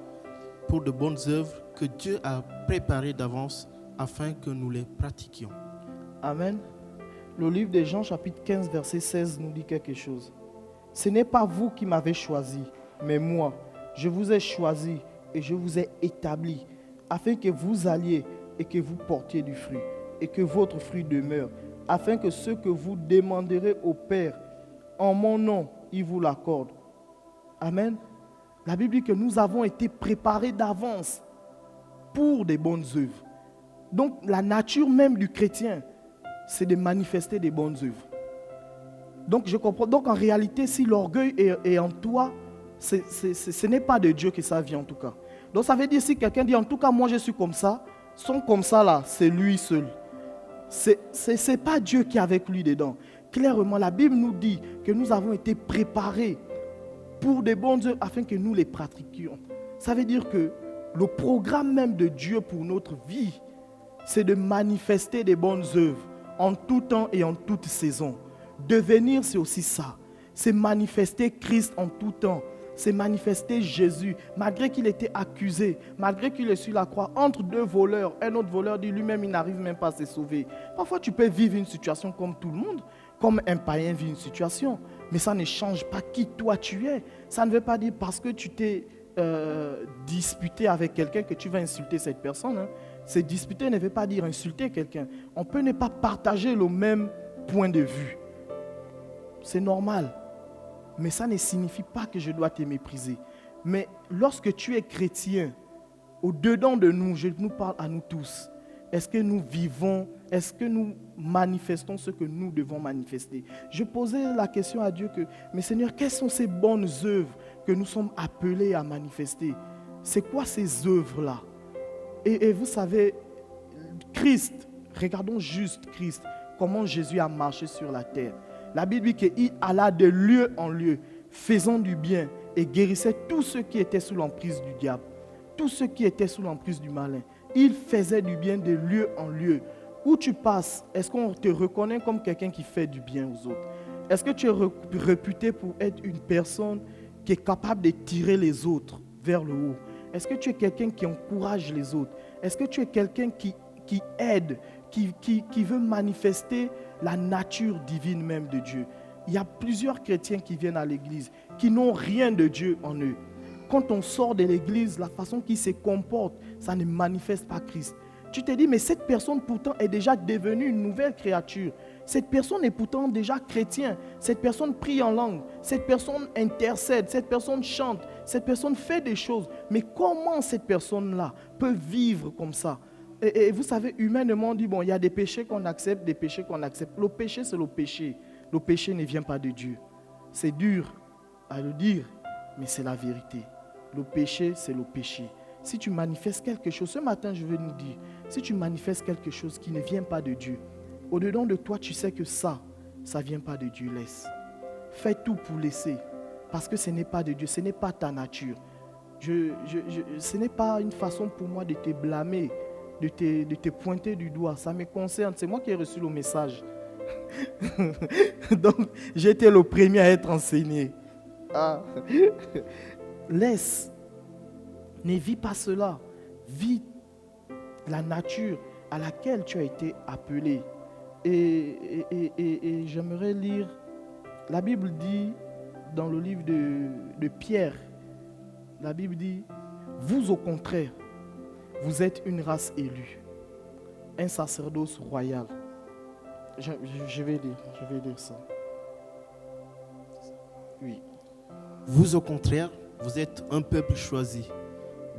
pour de bonnes œuvres que Dieu a préparées d'avance afin que nous les pratiquions. Amen. Le livre de Jean chapitre 15 verset 16 nous dit quelque chose. Ce n'est pas vous qui m'avez choisi, mais moi, je vous ai choisi et je vous ai établi afin que vous alliez et que vous portiez du fruit et que votre fruit demeure, afin que ce que vous demanderez au Père en mon nom, il vous l'accorde. Amen. La Bible dit que nous avons été préparés d'avance pour des bonnes œuvres. Donc la nature même du chrétien, c'est de manifester des bonnes œuvres. Donc je comprends. Donc en réalité, si l'orgueil est en toi, ce n'est pas de Dieu que ça vient en tout cas. Donc ça veut dire si quelqu'un dit en tout cas moi je suis comme ça, son comme ça là, c'est lui seul. C'est pas Dieu qui est avec lui dedans. Clairement, la Bible nous dit que nous avons été préparés pour des bonnes œuvres afin que nous les pratiquions. Ça veut dire que le programme même de Dieu pour notre vie, c'est de manifester des bonnes œuvres en tout temps et en toute saison. Devenir, c'est aussi ça. C'est manifester Christ en tout temps. C'est manifester Jésus. Malgré qu'il était accusé, malgré qu'il est sur la croix, entre deux voleurs, un autre voleur dit lui-même, il n'arrive même pas à se sauver. Parfois, tu peux vivre une situation comme tout le monde, comme un païen vit une situation. Mais ça ne change pas qui toi tu es. Ça ne veut pas dire parce que tu t'es disputé avec quelqu'un que tu vas insulter cette personne. Hein. Se disputer ne veut pas dire insulter quelqu'un. On peut ne pas partager le même point de vue. C'est normal. Mais ça ne signifie pas que je dois te mépriser. Mais lorsque tu es chrétien, au-dedans de nous, je nous parle à nous tous. Est-ce que nous vivons, est-ce que nous manifestons ce que nous devons manifester? Je posais la question à Dieu que, mais Seigneur, quelles sont ces bonnes œuvres que nous sommes appelés à manifester? C'est quoi ces œuvres-là? Et vous savez, Christ, regardons juste Christ, comment Jésus a marché sur la terre. La Bible dit qu'il alla de lieu en lieu, faisant du bien et guérissait tous ceux qui étaient sous l'emprise du diable, tous ceux qui étaient sous l'emprise du malin. Il faisait du bien de lieu en lieu. où tu passes, est-ce qu'on te reconnaît comme quelqu'un qui fait du bien aux autres? Est-ce que tu es réputé pour être une personne qui est capable de tirer les autres vers le haut? Est-ce que tu es quelqu'un qui encourage les autres? Est-ce que tu es quelqu'un qui aide, qui veut manifester la nature divine même de Dieu? Il y a plusieurs chrétiens qui viennent à l'église, qui n'ont rien de Dieu en eux. Quand on sort de l'église, la façon qu'ils se comportent, ça ne manifeste pas Christ. Tu te dis, mais cette personne pourtant est déjà devenue une nouvelle créature. Cette personne est pourtant déjà chrétien. Cette personne prie en langue. Cette personne intercède. Cette personne chante. Cette personne fait des choses. Mais comment cette personne-là peut vivre comme ça? Et vous savez, humainement, on dit, bon, il y a des péchés qu'on accepte, des péchés qu'on accepte. Le péché, c'est le péché. Le péché ne vient pas de Dieu. C'est dur à le dire, mais c'est la vérité. Le péché, c'est le péché. Si tu manifestes quelque chose, ce matin, je veux nous dire, si tu manifestes quelque chose qui ne vient pas de Dieu, au-dedans de toi, tu sais que ça ne vient pas de Dieu, laisse. Fais tout pour laisser, parce que ce n'est pas de Dieu, ce n'est pas ta nature. Ce n'est pas une façon pour moi de te blâmer, de te pointer du doigt. Ça me concerne, c'est moi qui ai reçu le message. Donc, j'ai été le premier à être enseigné. Ah. Laisse. Ne vis pas cela. Vis la nature à laquelle tu as été appelé. Et j'aimerais lire, la Bible dit, dans le livre de Pierre, la Bible dit, vous au contraire, vous êtes une race élue, un sacerdoce royal. Je vais lire ça. Oui. Vous, au contraire, vous êtes un peuple choisi,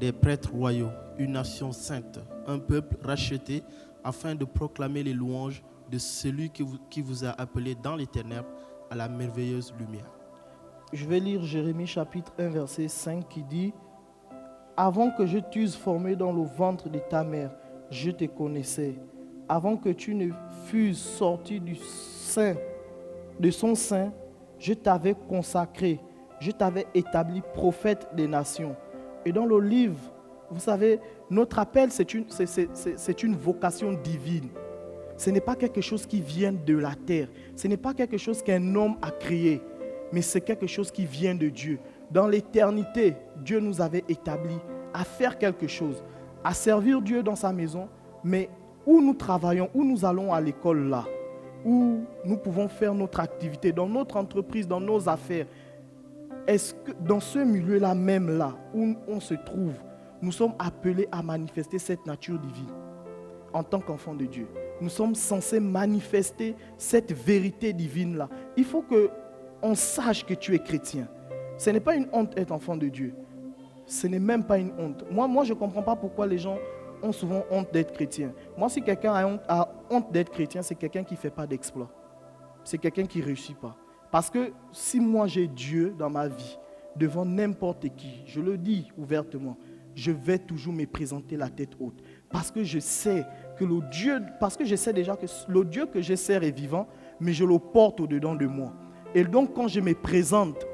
des prêtres royaux, une nation sainte, un peuple racheté, afin de proclamer les louanges de celui qui vous a appelé dans les ténèbres à la merveilleuse lumière. Je vais lire Jérémie chapitre 1, verset 5 qui dit « Avant que je t'eusse formé dans le ventre de ta mère, je te connaissais. Avant que tu ne fusses sorti de son sein, je t'avais consacré, je t'avais établi prophète des nations. » Et dans le livre, vous savez, notre appel, c'est une vocation divine. Ce n'est pas quelque chose qui vient de la terre. Ce n'est pas quelque chose qu'un homme a créé, mais c'est quelque chose qui vient de Dieu. Dans l'éternité, Dieu nous avait établis à faire quelque chose, à servir Dieu dans sa maison, mais où nous travaillons, où nous allons à l'école là, où nous pouvons faire notre activité, dans notre entreprise, dans nos affaires. Est-ce que dans ce milieu-là même là, où on se trouve, nous sommes appelés à manifester cette nature divine en tant qu'enfants de Dieu? Nous sommes censés manifester cette vérité divine-là. Il faut qu'on sache que tu es chrétien. Ce n'est pas une honte d'être enfant de Dieu. Ce n'est même pas une honte. Moi je ne comprends pas pourquoi les gens ont souvent honte d'être chrétien. Moi, si quelqu'un a honte d'être chrétien, c'est quelqu'un qui ne fait pas d'exploit. C'est quelqu'un qui ne réussit pas. Parce que si moi j'ai Dieu dans ma vie, devant n'importe qui, je le dis ouvertement, je vais toujours me présenter la tête haute. Parce que je sais que je sais déjà que le Dieu que je sers est vivant, mais je le porte au-dedans de moi. Et donc quand je me présente,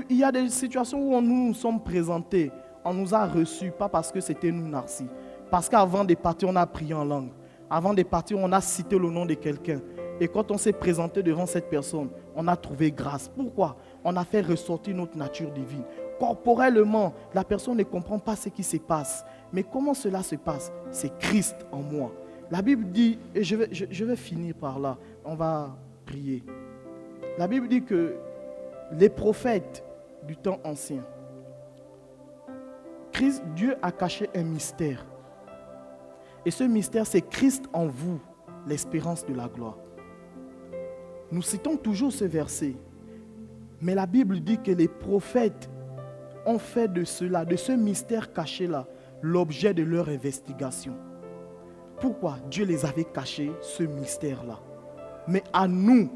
il y a des situations où nous nous sommes présentés, on nous a reçus, pas parce que c'était nous Narcis. Parce qu'avant de partir, on a prié en langue. Avant de partir, on a cité le nom de quelqu'un. Et quand on s'est présenté devant cette personne, on a trouvé grâce. Pourquoi? On a fait ressortir notre nature divine. Corporellement, la personne ne comprend pas ce qui se passe. Mais comment cela se passe? C'est Christ en moi. La Bible dit, et je vais finir par là, on va prier. La Bible dit que les prophètes du temps ancien, Dieu a caché un mystère. Et ce mystère, c'est Christ en vous, l'espérance de la gloire. Nous citons toujours ce verset. Mais la Bible dit que les prophètes ont fait de cela, de ce mystère caché-là, l'objet de leur investigation. Pourquoi? Dieu les avait cachés, ce mystère-là. Mais à nous,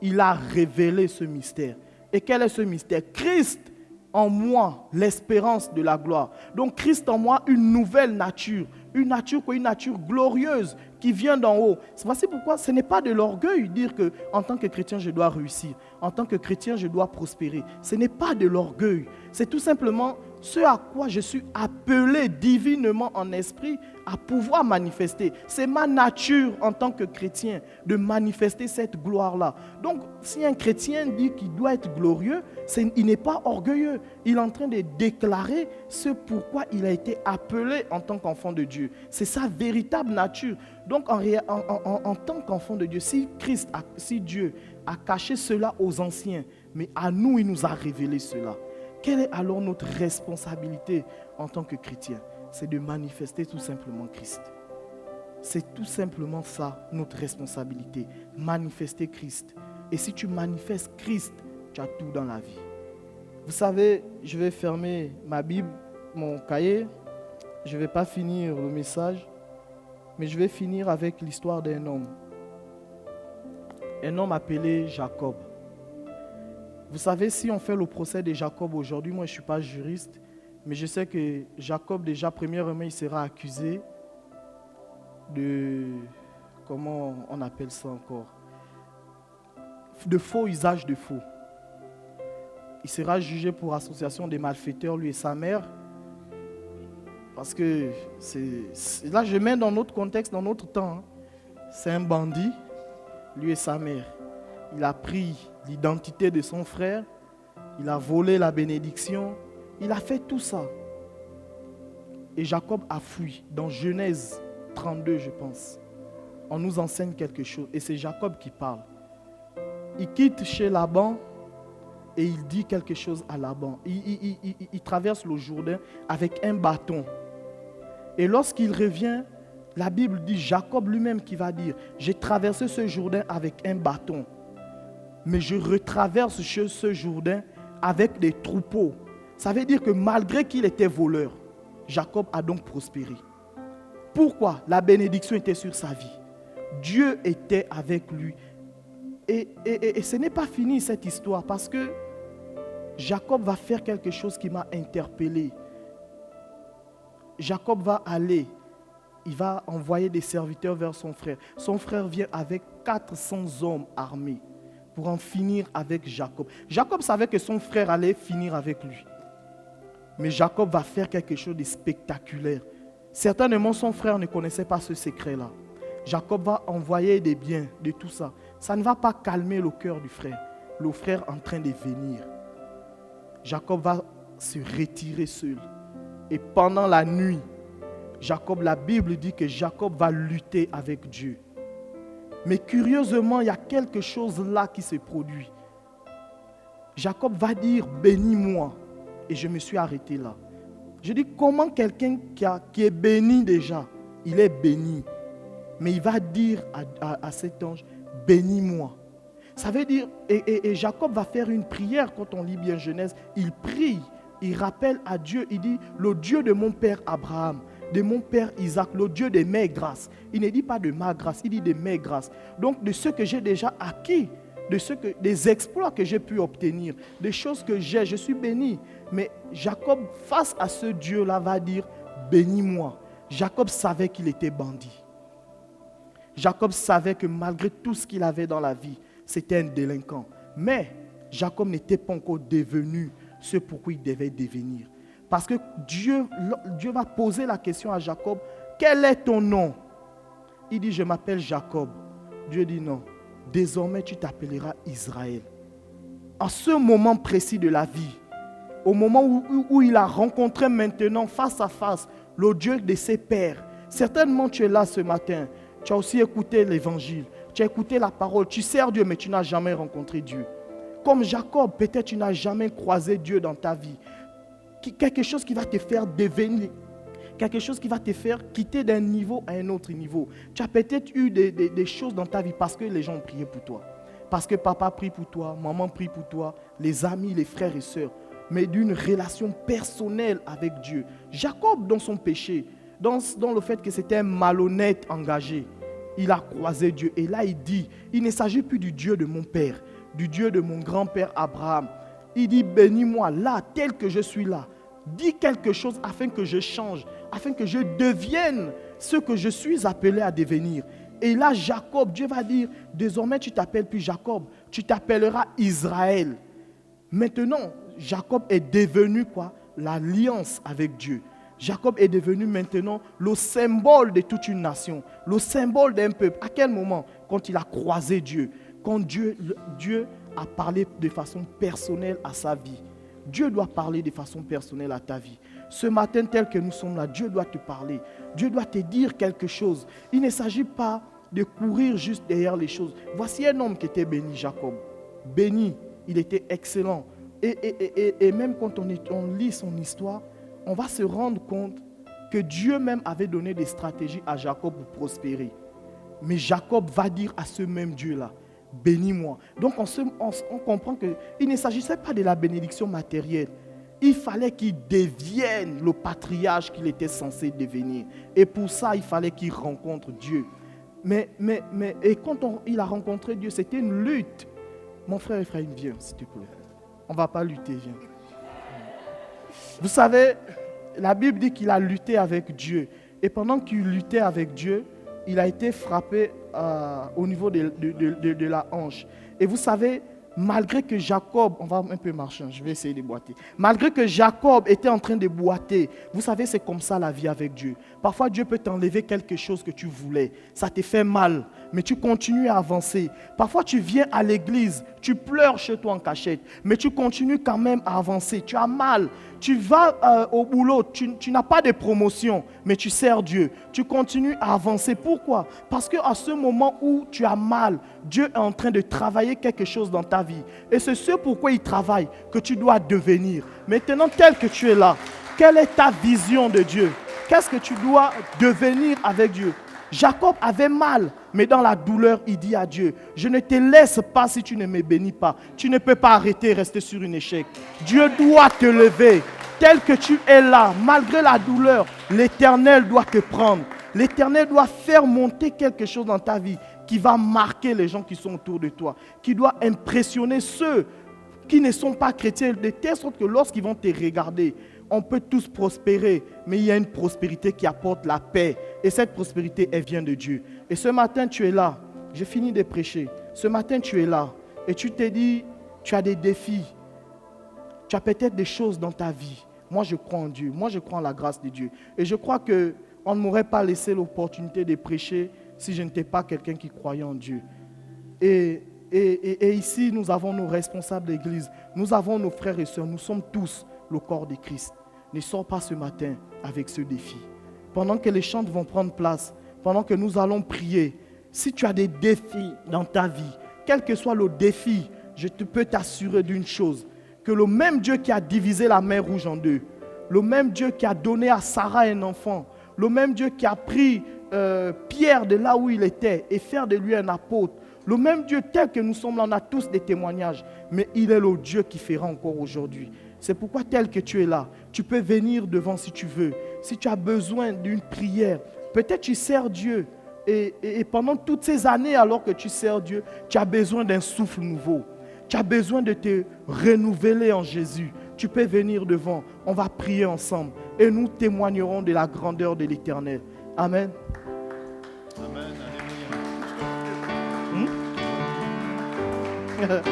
il a révélé ce mystère. Et quel est ce mystère? Christ en moi, l'espérance de la gloire. Donc Christ en moi, une nouvelle nature. Une nature glorieuse qui vient d'en haut. Voici pourquoi ce n'est pas de l'orgueil dire que en tant que chrétien, je dois réussir. En tant que chrétien, je dois prospérer. Ce n'est pas de l'orgueil. C'est tout simplement ce à quoi je suis appelé divinement en esprit à pouvoir manifester. C'est ma nature en tant que chrétien de manifester cette gloire-là. Donc, si un chrétien dit qu'il doit être glorieux, il n'est pas orgueilleux. Il est en train de déclarer ce pourquoi il a été appelé en tant qu'enfant de Dieu. C'est sa véritable nature. Donc, en tant qu'enfant de Dieu, si Dieu a caché cela aux anciens, mais à nous, il nous a révélé cela. Quelle est alors notre responsabilité en tant que chrétien? C'est de manifester tout simplement Christ. C'est tout simplement ça, notre responsabilité. Manifester Christ. Et si tu manifestes Christ, tu as tout dans la vie. Vous savez, je vais fermer ma Bible, mon cahier. Je ne vais pas finir le message, mais je vais finir avec l'histoire d'un homme. Un homme appelé Jacob. Vous savez, si on fait le procès de Jacob aujourd'hui, moi je ne suis pas juriste, mais je sais que Jacob, déjà, premièrement, il sera accusé de, comment on appelle ça encore, de faux usage de faux. Il sera jugé pour association des malfaiteurs, lui et sa mère, parce que là je mets dans notre contexte, dans notre temps, c'est un bandit, lui et sa mère. Il a pris l'identité de son frère, il a volé la bénédiction, il a fait tout ça. Et Jacob a fui. Dans Genèse 32, je pense, on nous enseigne quelque chose. Et c'est Jacob qui parle. Il quitte chez Laban et il dit quelque chose à Laban. Il traverse le Jourdain avec un bâton. Et lorsqu'il revient, la Bible dit, Jacob lui-même qui va dire, j'ai traversé ce Jourdain avec un bâton. Mais je retraverse ce Jourdain avec des troupeaux. Ça veut dire que malgré qu'il était voleur, Jacob a donc prospéré. Pourquoi? La bénédiction était sur sa vie. Dieu était avec lui. Et ce n'est pas fini cette histoire parce que Jacob va faire quelque chose qui m'a interpellé. Jacob va aller, il va envoyer des serviteurs vers son frère. Son frère vient avec 400 hommes armés pour en finir avec Jacob. Jacob savait que son frère allait finir avec lui. Mais Jacob va faire quelque chose de spectaculaire. Certainement, son frère ne connaissait pas ce secret-là. Jacob va envoyer des biens, de tout ça. Ça ne va pas calmer le cœur du frère. Le frère en train de venir. Jacob va se retirer seul. Et pendant la nuit, Jacob, la Bible dit que Jacob va lutter avec Dieu. Mais curieusement, il y a quelque chose là qui se produit. Jacob va dire, bénis-moi. Et je me suis arrêté là. Je dis, comment quelqu'un qui est béni déjà, il est béni. Mais il va dire à cet ange, bénis-moi. Ça veut dire, et Jacob va faire une prière quand on lit bien Genèse. Il prie, il rappelle à Dieu, il dit, le Dieu de mon père Abraham, de mon père Isaac, le Dieu de mes grâces. Il ne dit pas de ma grâce, il dit de mes grâces. Donc de ce que j'ai déjà acquis, des exploits que j'ai pu obtenir, des choses que j'ai, je suis béni. Mais Jacob, face à ce Dieu-là, va dire, bénis-moi. Jacob savait qu'il était bandit. Jacob savait que malgré tout ce qu'il avait dans la vie, c'était un délinquant. Mais Jacob n'était pas encore devenu ce pourquoi il devait devenir. Parce que Dieu va poser la question à Jacob, quel est ton nom? Il dit, je m'appelle Jacob. Dieu dit non, désormais tu t'appelleras Israël. En ce moment précis de la vie, au moment où il a rencontré maintenant face à face le Dieu de ses pères, certainement tu es là ce matin, tu as aussi écouté l'évangile, tu as écouté la parole, tu sers Dieu mais tu n'as jamais rencontré Dieu. Comme Jacob, peut-être tu n'as jamais croisé Dieu dans ta vie. Quelque chose qui va te faire devenir, quelque chose qui va te faire quitter d'un niveau à un autre niveau. Tu as peut-être eu des choses dans ta vie parce que les gens ont prié pour toi. Parce que papa prie pour toi, maman prie pour toi, les amis, les frères et sœurs. Mais d'une relation personnelle avec Dieu. Jacob, dans son péché, dans le fait que c'était un malhonnête engagé, il a croisé Dieu. Et là, il dit, il ne s'agit plus du Dieu de mon père, du Dieu de mon grand-père Abraham. Il dit, bénis-moi là, tel que je suis là. Dis quelque chose afin que je change, afin que je devienne ce que je suis appelé à devenir. Et là, Jacob, Dieu va dire, désormais tu t'appelles plus Jacob, tu t'appelleras Israël. Maintenant, Jacob est devenu quoi? l'alliance avec Dieu. Jacob est devenu maintenant le symbole de toute une nation, le symbole d'un peuple. À quel moment? Quand il a croisé Dieu, quand Dieu a parlé de façon personnelle à sa vie. Dieu doit parler de façon personnelle à ta vie. Ce matin, tel que nous sommes là, Dieu doit te parler. Dieu doit te dire quelque chose. Il ne s'agit pas de courir juste derrière les choses. Voici un homme qui était béni, Jacob. Béni, il était excellent. Et même quand on lit son histoire, on va se rendre compte que Dieu même avait donné des stratégies à Jacob pour prospérer. Mais Jacob va dire à ce même Dieu-là, bénis-moi. Donc on comprend qu'il ne s'agissait pas de la bénédiction matérielle. Il fallait qu'il devienne le patriarche qu'il était censé devenir. Et pour ça, il fallait qu'il rencontre Dieu. Et quand il a rencontré Dieu, c'était une lutte. Mon frère Ephraim, viens, s'il te plaît. On ne va pas lutter, viens. Vous savez, la Bible dit qu'il a lutté avec Dieu. Et pendant qu'il luttait avec Dieu, il a été frappé au niveau de la hanche. Et vous savez, malgré que Jacob, on va un peu marcher, je vais essayer de boiter. Malgré que Jacob était en train de boiter, vous savez, c'est comme ça la vie avec Dieu. Parfois, Dieu peut t'enlever quelque chose que tu voulais. Ça te fait mal, mais tu continues à avancer. Parfois, tu viens à l'église, tu pleures chez toi en cachette, mais tu continues quand même à avancer. Tu as mal. Tu vas au boulot, tu n'as pas de promotion, mais tu sers Dieu. Tu continues à avancer. Pourquoi? Parce qu'à ce moment où tu as mal, Dieu est en train de travailler quelque chose dans ta vie. Et c'est ce pourquoi il travaille que tu dois devenir. Maintenant, tel que tu es là, quelle est ta vision de Dieu? Qu'est-ce que tu dois devenir avec Dieu? Jacob avait mal, mais dans la douleur, il dit à Dieu, je ne te laisse pas si tu ne me bénis pas. Tu ne peux pas arrêter et rester sur un échec. Dieu doit te lever. Tel que tu es là, malgré la douleur, l'Éternel doit te prendre. L'Éternel doit faire monter quelque chose dans ta vie qui va marquer les gens qui sont autour de toi, qui doit impressionner ceux qui ne sont pas chrétiens, de telle sorte que lorsqu'ils vont te regarder, on peut tous prospérer, mais il y a une prospérité qui apporte la paix. Et cette prospérité, elle vient de Dieu. Et ce matin, tu es là. J'ai fini de prêcher. Ce matin, tu es là. Et tu te dis, tu as des défis. Tu as peut-être des choses dans ta vie. Moi, je crois en Dieu. Moi, je crois en la grâce de Dieu. Et je crois qu'on ne m'aurait pas laissé l'opportunité de prêcher si je n'étais pas quelqu'un qui croyait en Dieu. Et ici, nous avons nos responsables d'église. Nous avons nos frères et sœurs. Nous sommes tous le corps de Christ. Ne sors pas ce matin avec ce défi. Pendant que les chants vont prendre place, pendant que nous allons prier, si tu as des défis dans ta vie, quel que soit le défi, je peux t'assurer d'une chose, que le même Dieu qui a divisé la mer Rouge en deux, le même Dieu qui a donné à Sarah un enfant, le même Dieu qui a pris Pierre de là où il était et faire de lui un apôtre, le même Dieu tel que nous sommes là, on a tous des témoignages, mais il est le Dieu qui fera encore aujourd'hui. C'est pourquoi tel que tu es là, tu peux venir devant si tu veux. Si tu as besoin d'une prière, peut-être tu sers Dieu. Et pendant toutes ces années, alors que tu sers Dieu, tu as besoin d'un souffle nouveau. Tu as besoin de te renouveler en Jésus. Tu peux venir devant. On va prier ensemble. Et nous témoignerons de la grandeur de l'Éternel. Amen. Amen. Alléluia.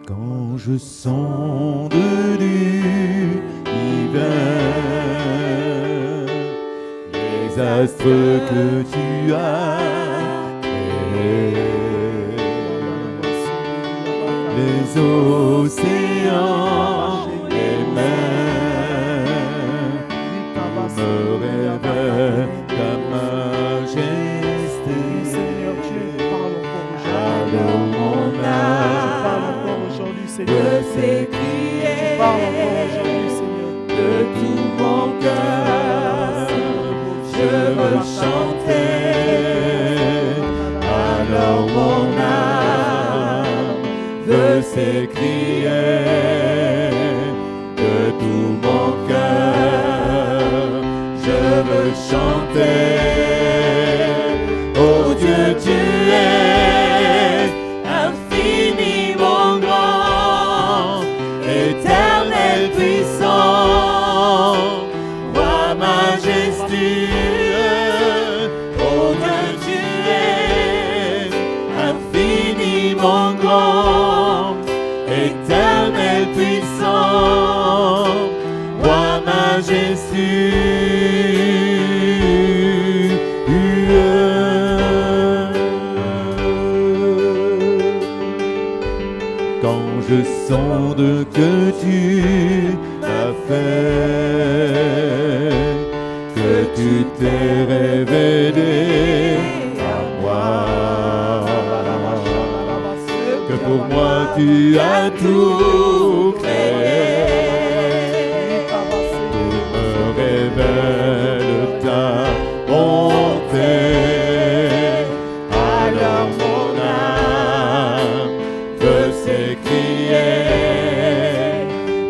Quand je sonde l'univers, les astres que tu as créés, les océans, les mers, me révèlent ta majesté. Seigneur Dieu, parle encore Alors mon aujourd'hui. de s'écrier Parle encore aujourd'hui, Seigneur. de tout mon cœur, je veux chanter. Alors mon âme veut s'écrier de tout mon cœur, je veux chanter. Oh Dieu, tu es infiniment grand, éternel puissant, roi majesté. majestueux. Oh Dieu, tu es infiniment grand, éternel puissant, roi majestueux. Quand je sonde que tu as fait, que tu t'es révélé à moi, que pour moi tu as tout créé, tu me révèles ta bonté. Alors mon âme peut s'écrier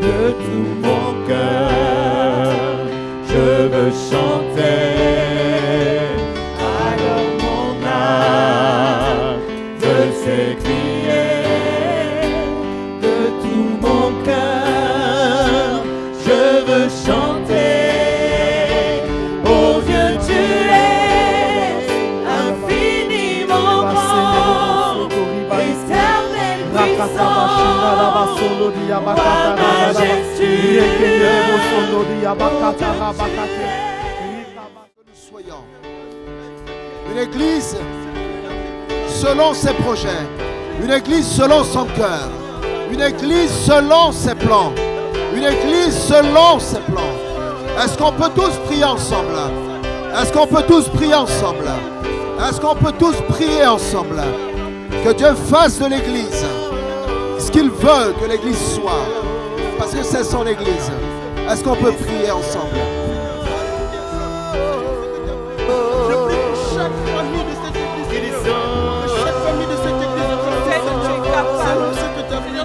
de tout mon cœur, je veux chanter. Alors mon âme veut s'écrier de tout mon cœur, je veux chanter. Oh Dieu, tu es infiniment grand, éternel puissant, roi majestueux. Nous soyons une église selon ses projets, une église selon son cœur, une église selon ses plans, une église selon ses plans. Est-ce qu'on peut tous prier ensemble? Est-ce qu'on peut tous prier ensemble? Est-ce qu'on peut tous prier ensemble? Que Dieu fasse de l'église ce qu'il veut que l'église soit, parce que c'est son église. Est-ce qu'on peut prier ensemble? Je prie pour chaque famille de cette église. Pour chaque famille de cette église. Selon ce que tu as fait du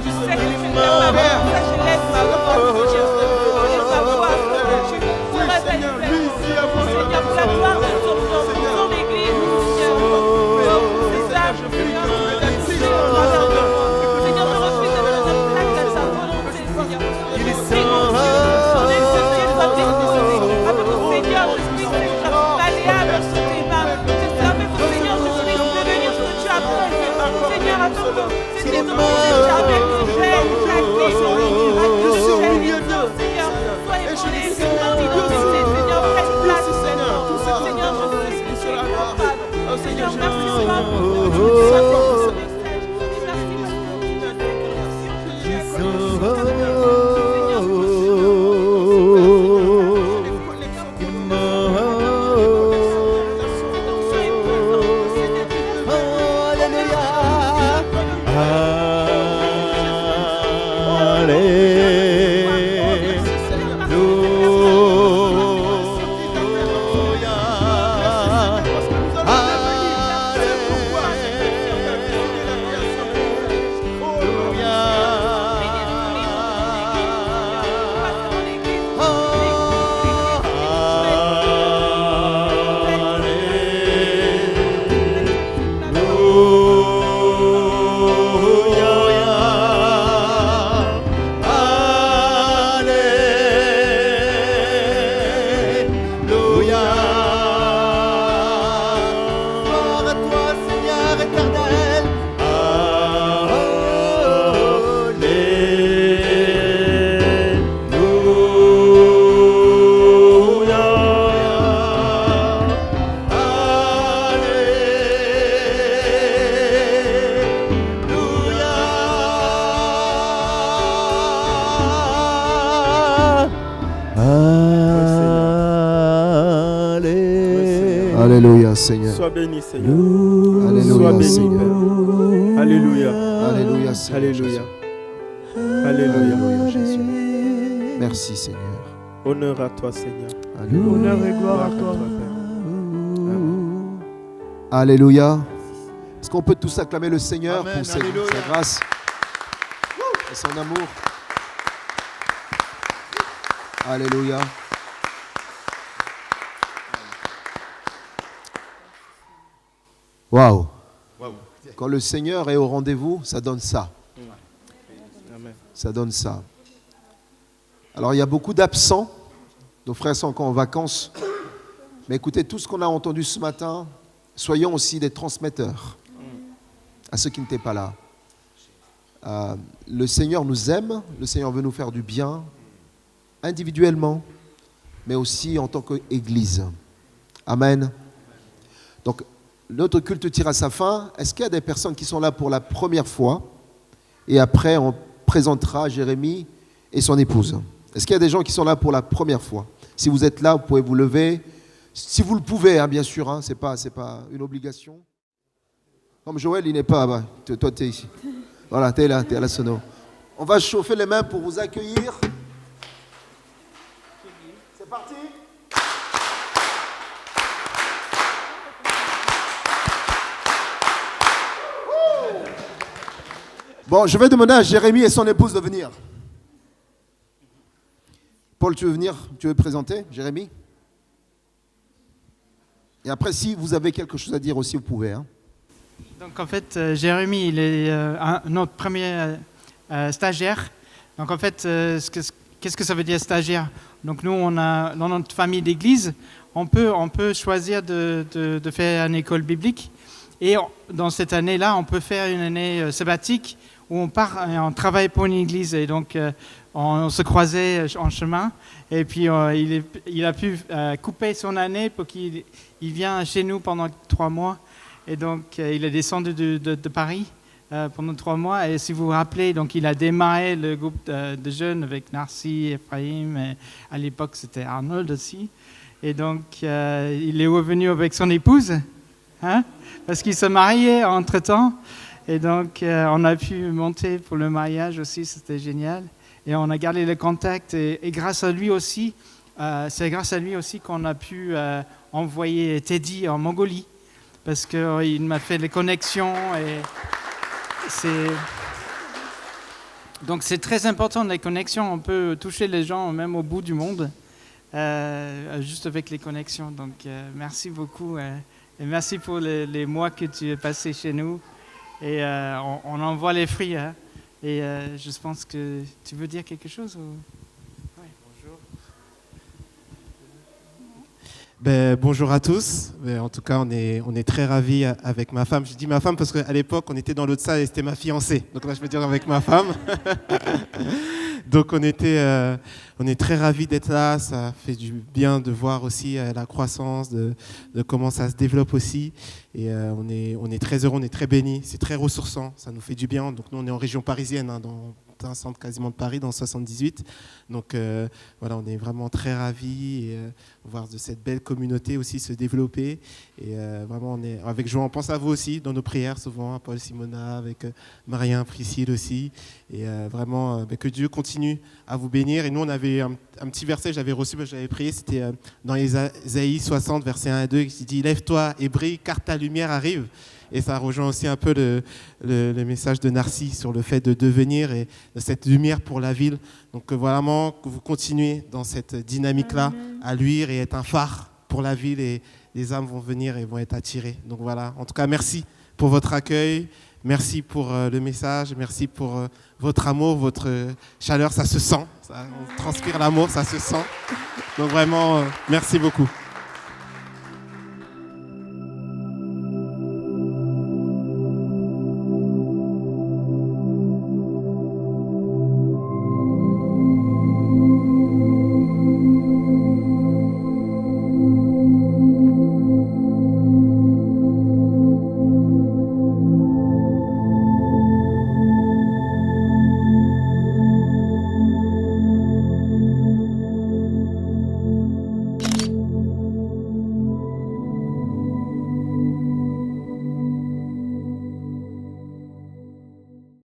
Alléluia, Seigneur. Sois béni, Seigneur. Sois Alléluia, béni, Seigneur. Père. Alléluia. Alléluia, Seigneur. Alléluia. Alléluia, Alléluia. Jésus. Merci, Seigneur. Honneur à toi, Seigneur. Alléluia. Honneur et gloire à toi. Père. Amen. Alléluia. Est-ce qu'on peut tous acclamer le Seigneur Amen, pour sa alléluia. grâce et son amour? Alléluia. Waouh. Quand le Seigneur est au rendez-vous, ça donne ça. Amen. Ça donne ça. Alors il y a beaucoup d'absents. Nos frères sont encore en vacances. Mais écoutez, tout ce qu'on a entendu ce matin, soyons aussi des transmetteurs à ceux qui n'étaient pas là. Le Seigneur nous aime, le Seigneur veut nous faire du bien, individuellement, mais aussi en tant qu'Église. Amen. Donc, notre culte tire à sa fin. Est-ce qu'il y a des personnes qui sont là pour la première fois? Et après, on présentera Jérémie et son épouse. Est-ce qu'il y a des gens qui sont là pour la première fois? Si vous êtes là, vous pouvez vous lever. Si vous le pouvez, hein, bien sûr, hein, ce n'est pas une obligation. Comme Joël, il n'est pas là-bas. Toi, tu es ici. Voilà, tu es là, tu es à la sono. On va chauffer les mains pour vous accueillir. C'est parti. Bon, je vais demander à Jérémie et son épouse de venir. Paul, tu veux venir? Tu veux présenter, Jérémie? Et après, si vous avez quelque chose à dire aussi, vous pouvez. Hein. Donc en fait, Jérémie, il est notre premier stagiaire. Donc en fait, qu'est-ce que ça veut dire stagiaire? Donc nous, on a dans notre famille d'église, on peut choisir de faire une école biblique. Et dans cette année-là, on peut faire une année sabbatique où on part et on travaille pour une église. Et donc, on se croisait en chemin. Et puis, il a pu couper son année pour qu'il vienne chez nous pendant 3 mois. Et donc, il est descendu de Paris pendant 3 mois. Et si vous vous rappelez, donc, il a démarré le groupe de jeunes avec Narcy, Ephraim. Et à l'époque, c'était Arnold aussi. Et donc, il est revenu avec son épouse. Hein, parce qu'ils se mariaient entre-temps. Et donc, on a pu monter pour le mariage aussi, c'était génial. Et on a gardé le contact. Et grâce à lui aussi, c'est grâce à lui aussi qu'on a pu envoyer Teddy en Mongolie. Parce qu'il m'a fait les connexions. Donc, c'est très important, les connexions. On peut toucher les gens même au bout du monde, juste avec les connexions. Donc, merci beaucoup. Et merci pour les mois que tu as passés chez nous. Et on en voit les fruits. Hein. Et je pense que tu veux dire quelque chose ou... Oui, bonjour. Bonjour à tous. En tout cas, on est très ravis avec ma femme. Je dis ma femme parce qu'à l'époque, on était dans l'autre salle et c'était ma fiancée. Donc là, je vais dire avec ma femme. Donc on est très ravis d'être là, ça fait du bien de voir aussi la croissance, de comment ça se développe aussi. Et on est très heureux, on est très bénis, c'est très ressourçant, ça nous fait du bien. Donc nous on est en région parisienne, hein, dans un centre quasiment de Paris, dans 78. Donc voilà, on est vraiment très ravis et voir de cette belle communauté aussi se développer. Et vraiment, on est avec joie, on pense à vous aussi dans nos prières souvent, à Paul, Simona, avec Marien, Priscille aussi. Et vraiment, que Dieu continue à vous bénir. Et nous, on avait un petit verset, j'avais reçu, j'avais prié, c'était dans Ésaïe 60, versets 1 et 2, qui dit « Lève-toi et brille, car ta lumière arrive ». Et ça rejoint aussi un peu le message de Narcy sur le fait de devenir et de cette lumière pour la ville. Donc vraiment, que vous continuez dans cette dynamique-là à luire et être un phare pour la ville et les âmes vont venir et vont être attirées. Donc voilà, en tout cas, merci pour votre accueil, merci pour le message, merci pour votre amour, votre chaleur, ça se sent, on transpire l'amour, ça se sent. Donc vraiment, merci beaucoup.